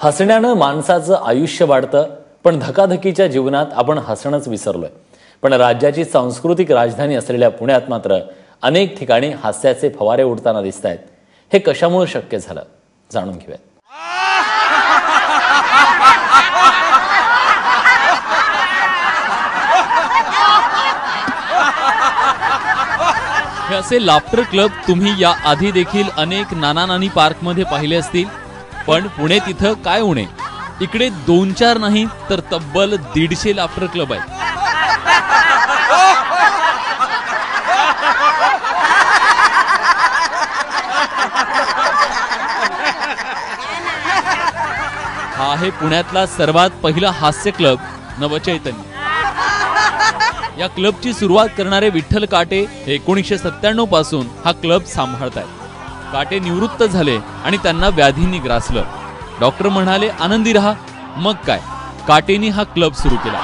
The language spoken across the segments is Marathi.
हसण्यानं माणसाचं आयुष्य वाढतं, पण धकाधकीच्या जीवनात आपण हसणंच विसरलोय। पण राज्याची सांस्कृतिक राजधानी असलेल्या पुण्यात मात्र अनेक ठिकाणी हास्याचे फवारे उडताना दिसतायत। हे कशामुळे शक्य झालं जाणून घेऊया। हे असे लाफ्टर क्लब तुम्ही या आधी देखील अनेक नाना नानी पार्क मध्ये पाहिले असतील, पण पुणे तिथं काय उणे, इकडे 2-4 नाही तर तब्बल 150 लाफ्टर क्लब आहेत। हा आहे पुण्यातला सर्वात पहिला हास्य क्लब नवचैतन्य। या क्लबची सुरुवात करणारे विठ्ठल काटे 1997 पासून हा क्लब सांभाळतायत। काटे निवृत्त झाले आणि त्यांना व्याधींनी ग्रासलं। डॉक्टर म्हणाले आनंदी रहा, मग काय, काटेनी हा क्लब सुरू केला।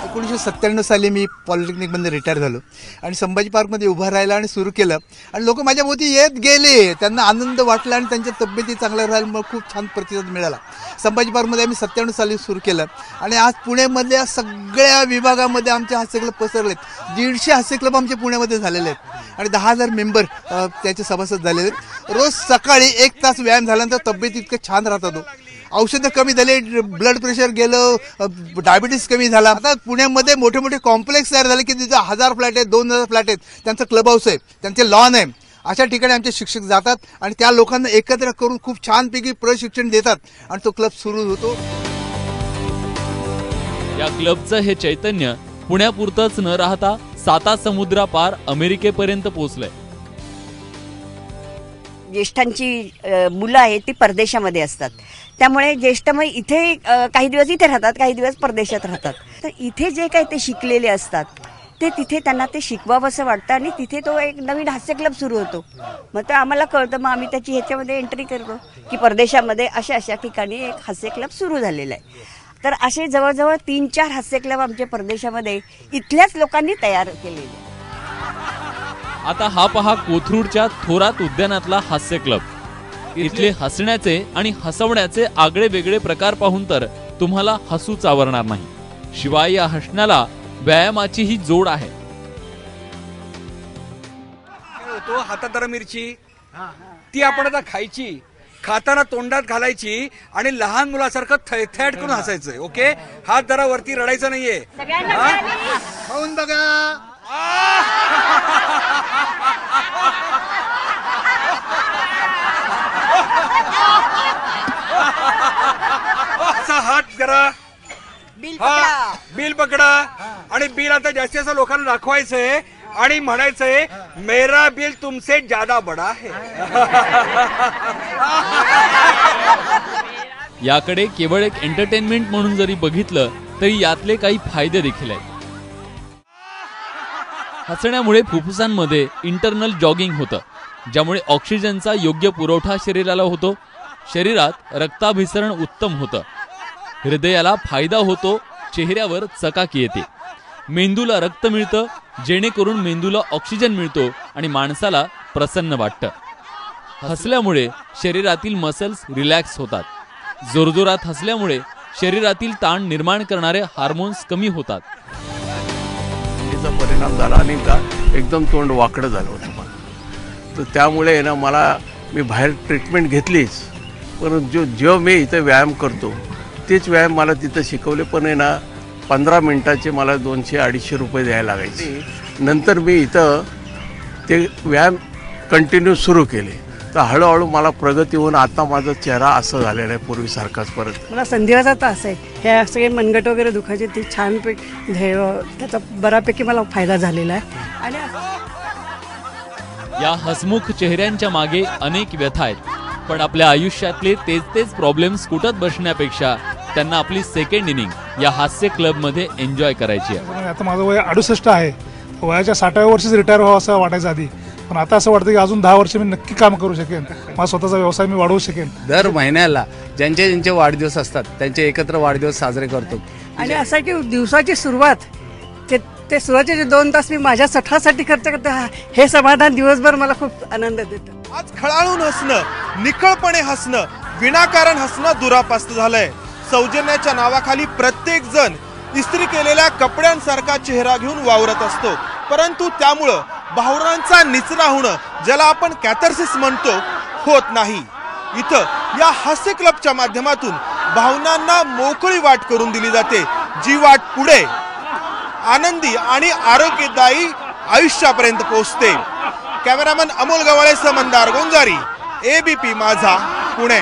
1997 साली मी पॉलिटेक्निकमध्ये रिटायर झालो आणि संभाजी पार्कमध्ये उभा राहिला आणि सुरू केलं आणि लोक माझ्या भोवती येत गेले, त्यांना आनंद वाटला आणि त्यांच्या तब्येती चांगल्या राहिल्या, मला खूप छान प्रतिसाद मिळाला। संभाजी पार्कमध्ये आम्ही 97 साली सुरू केलं आणि आज पुण्यामधल्या सगळ्या विभागामध्ये आमचे हास्य क्लब पसरलेत। 150 हास्य क्लब आमचे पुण्यामध्ये झालेले आहेत आणि 10,000 मेंबर त्याचे सभासद झालेले आहेत। रोज सकाळी 1 तास व्यायाम झाल्यानंतर तब्येत इतकं छान राहतो, औषधं कमी झाले, ब्लड प्रेशर गेलं, डायबिटीस कमी झाला। आता पुण्यामध्ये मोठे मोठे कॉम्प्लेक्स तयार झाले की तिथं 1000 फ्लॅट आहेत, 2000 फ्लॅट आहेत, त्यांचं क्लब हाऊस आहे, त्यांचे लॉन आहे। अशा ठिकाणी आमचे शिक्षक जातात आणि त्या लोकांना एकत्र करून खूप छानपैकी प्रशिक्षण देतात आणि तो क्लब सुरू होतो। या क्लबचं हे चैतन्य पुण्यापुरतच न राहता 7 समुद्रापार अमेरिकेपर्यंत पोहोचलंय। ज्येष्ठांची मुलं आहेत ती परदेशामध्ये असतात, त्यामुळे ज्येष्ठ मग इथे काही दिवस इथे राहतात, काही दिवस परदेशात राहतात। तर इथे जे काही ते शिकलेले असतात ते तिथे त्यांना ते शिकवावंसं वाटतं आणि तिथे तो एक नवीन हास्य क्लब सुरू होतो। मग ते आम्हाला कळतं, मग आम्ही त्याची ह्याच्यामध्ये एंट्री करतो की परदेशामध्ये अशा अशा ठिकाणी एक हास्य क्लब सुरू झालेला आहे। तर असे जवळजवळ 3-4 हास्य क्लब आमच्या परदेशामध्ये इथल्याच लोकांनी तयार केलेले आहेत। आता हा पहा कोथरूडच्या थोरात उद्यानातला हास्य क्लब। इथले हसण्याचे आणि हसवण्याचे आगळे वेगळे प्रकार पाहून तर तुम्हाला हसू चावरणार नाही, शिवाय या हसण्याला व्यायामाची ही जोड आहे। तो हातात जरा मिरची, ती आपण आता खायची, खाताना तोंडात घालायची आणि लहान मुलासारखं थैथैट करून हसायचं। ओके, हात जरा वरती रडायचं नाहीये, खाऊन बघा। असा हात जरा बिल पकडा आणि बिल आता जास्तीत जास्त लोकांना दाखवायचंय आणि म्हणायचंय मेरा बिल तुमसे ज्यादा बडा है। याकडे केवळ एक एंटरटेनमेंट म्हणून जरी बघितलं तरी यातले काही फायदे देखील आहेत। हसण्यामुळे फुफ्फुसांमध्ये इंटरनल जॉगिंग होतं, ज्यामुळे ऑक्सिजनचा योग्य पुरवठा शरीराला होतो, शरीरात रक्ताभिसरण उत्तम होतं, हृदयाला फायदा होतो, चेहऱ्यावर चकाकी येते, मेंदूला रक्त मिळतं, जेणेकरून मेंदूला ऑक्सिजन मिळतो आणि माणसाला प्रसन्न वाटतं। हसल्यामुळे शरीरातील मसल्स रिलॅक्स होतात, जोरजोरात हसल्यामुळे शरीरातील ताण निर्माण करणारे हार्मोन्स कमी होतात। त्याचा परिणाम झाला आणि एकदम तोंड वाकडं झालं होतं मला, तर त्यामुळे ना मला मी बाहेर ट्रीटमेंट घेतलीच, पण जेव्हा मी इथं व्यायाम करतो तेच व्यायाम मला तिथं शिकवले, पण आहे ना 15 मिनिटाचे मला 200-250 रुपये द्यायला लागायचे। नंतर मी इथं ते व्यायाम कंटिन्यू सुरू केले, तर हळूहळू मला प्रगती होऊन आता माझा चेहरा असं झालेला आहे पूर्वीसारखाच परत। मला संधिवाचा त्रास आहे, हे सगळे मनगट वगैरे दुखायचे ते छानपैकी त्याचा बऱ्यापैकी मला फायदा झालेला आहे। आणि या हसमुख चेहऱ्यांच्या मागे अनेक व्यथा आहेत, पण आपल्या आयुष्यातले तेच प्रॉब्लेम्स कुटत बसण्यापेक्षा त्यांना आपली सेकंड इनिंग या हास्य क्लब मध्ये एन्जॉय करायची आहे। आता माझं वय 68 आहे, वयाच्या 60व्या वर्षीच रिटायर व्हावं असं वाटायचं आधी, पण आता असं वाटतं की अजून 10 वर्ष मी नक्की काम करू शकेन, माझा स्वतःचा व्यवसाय मी वाढवू शकेन। दर महिन्याला ज्यांचे वाढदिवस असतात त्यांचे एकत्र वाढदिवस साजरे करतो आणि असं की दिवसाची सुरुवात ते ते सुरुवातीचे 2 तास मी माझ्या स्वतःसाठी खर्च करते. हे समाधान दिवसभर मला खूप आनंद देतं. आज खळाळून हसणं, निखळपणे हसणं, विनाकारण हसणं दुरापास्त झालंय. सौजन्याच्या नावाखाली प्रत्येक जण इस्त्री केलेल्या कपड्यांसारखा चेहरा घेऊन वावरत असतो, परंतु त्यामुळं भावनांचा निचरा होणं, ज्याला आपण कॅथार्सिस म्हणतो, होत नाही. इथं या हास्य क्लबच्या माध्यमातून भावनांना मोकळी वाट करून दिली जाते, जी वाट पुढे आनंदी आणि आरोग्यदायी आयुष्यापर्यंत पोहोचते. कॅमेरामन अमोल गवाळेसह मंदार गोंजारी, ABP माझा, पुणे.